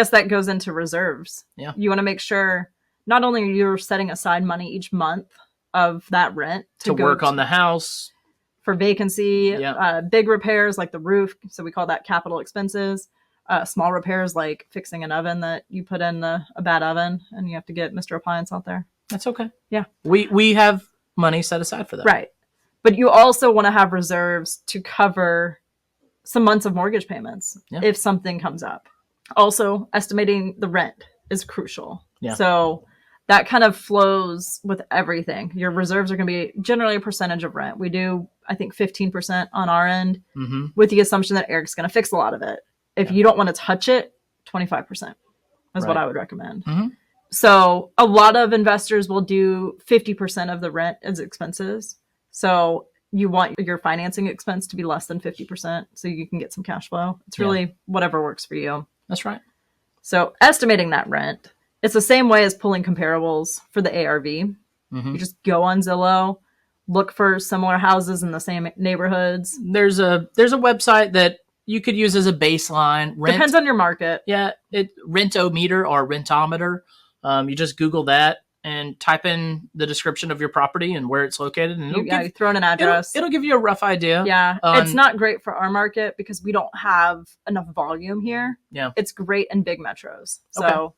guess that goes into reserves. Yeah. You want to make sure not only you're setting aside money each month of that rent to work on the house for vacancy, Yeah. Big repairs like the roof. So we call that capital expenses. Small repairs like fixing an oven that you put in a bad oven and you have to get Mr. Appliance out there. That's okay. Yeah. We have money set aside for that. Right. But you also want to have reserves to cover some months of mortgage payments if something comes up. Also, estimating the rent is crucial. Yeah. So that kind of flows with everything. Your reserves are going to be generally a percentage of rent. We do, I think, 15% on our end with the assumption that Eric's going to fix a lot of it. If you don't want to touch it, 25% is what I would recommend. So a lot of investors will do 50% of the rent as expenses. So you want your financing expense to be less than 50% so you can get some cash flow. It's really whatever works for you. That's right. So estimating that rent, it's the same way as pulling comparables for the ARV. You just go on Zillow, look for similar houses in the same neighborhoods. There's a website that you could use as a baseline. Depends on your market. Yeah, Rentometer or Rentometer. You just Google that and type in the description of your property and where it's located. And you throw in an address. It'll give you a rough idea. Yeah, it's not great for our market because we don't have enough volume here. Yeah. It's great in big metros. So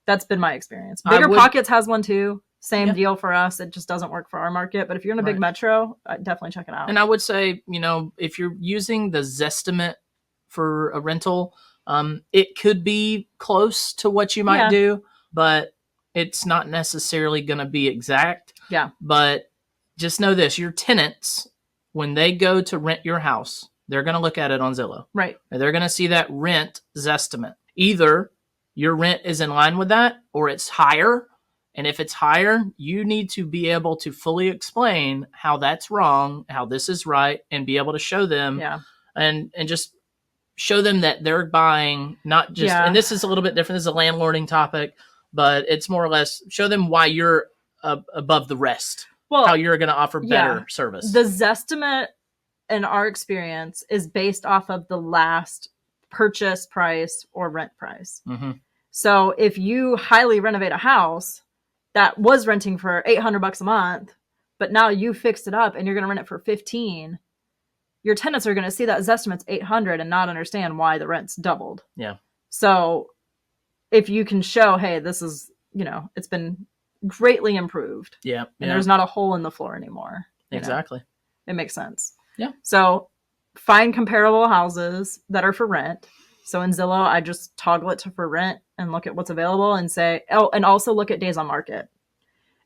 that's been my experience. Bigger Pockets has one too. Same deal for us. It just doesn't work for our market. But if you're in a big metro, definitely check it out. And I would say, if you're using the Zestimate for a rental, it could be close to what you might do, but it's not necessarily going to be exact. Yeah. But just know this, your tenants, when they go to rent your house, they're going to look at it on Zillow. Right. And they're going to see that rent Zestimate. Either your rent is in line with that or it's higher. And if it's higher, you need to be able to fully explain how that's wrong, how this is right, and be able to show them and just show them that they're buying not just, and this is a little bit different. This is a landlording topic, but it's more or less show them why you're above the rest, how you're going to offer better service. The Zestimate in our experience is based off of the last purchase price or rent price. So if you highly renovate a house that was renting for $800 a month, but now you fixed it up and you're going to rent it for $15, your tenants are going to see that Zestimate's $800 and not understand why the rent's doubled. Yeah. So if you can show, hey, this is, it's been greatly improved. Yeah. And there's not a hole in the floor anymore. Exactly. It makes sense. Yeah. So find comparable houses that are for rent. So in Zillow, I just toggle it to for rent and look at what's available and say, and also look at days on market.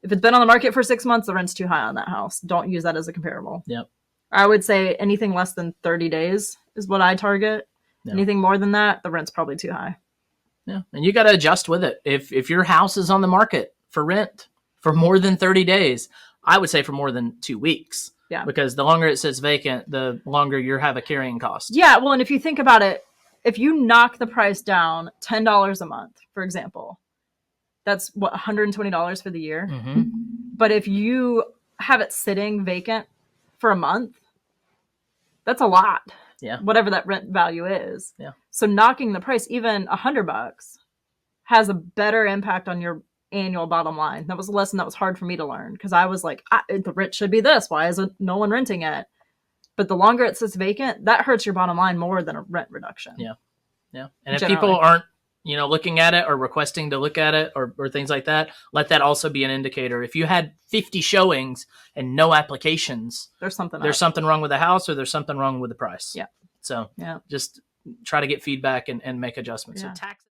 If it's been on the market for 6 months, the rent's too high on that house. Don't use that as a comparable. Yep. I would say anything less than 30 days is what I target. Yeah. Anything more than that, the rent's probably too high. Yeah. And you got to adjust with it. If your house is on the market for rent for more than 30 days, I would say for more than 2 weeks. Yeah. Because the longer it sits vacant, the longer you have a carrying cost. Yeah. Well, and if you think about it, if you knock the price down $10 a month, for example, that's what, $120 for the year. But if you have it sitting vacant for a month, that's a lot. Yeah. Whatever that rent value is. Yeah. So knocking the price even $100 has a better impact on your annual bottom line. That was a lesson that was hard for me to learn because I was like, the rent should be this. Why isn't no one renting it? But the longer it sits vacant, that hurts your bottom line more than a rent reduction. Yeah. Yeah. And if people aren't, looking at it or requesting to look at it or things like that, let that also be an indicator. If you had 50 showings and no applications, there's something wrong with the house or there's something wrong with the price. Yeah. So just try to get feedback and make adjustments. Yeah. So tax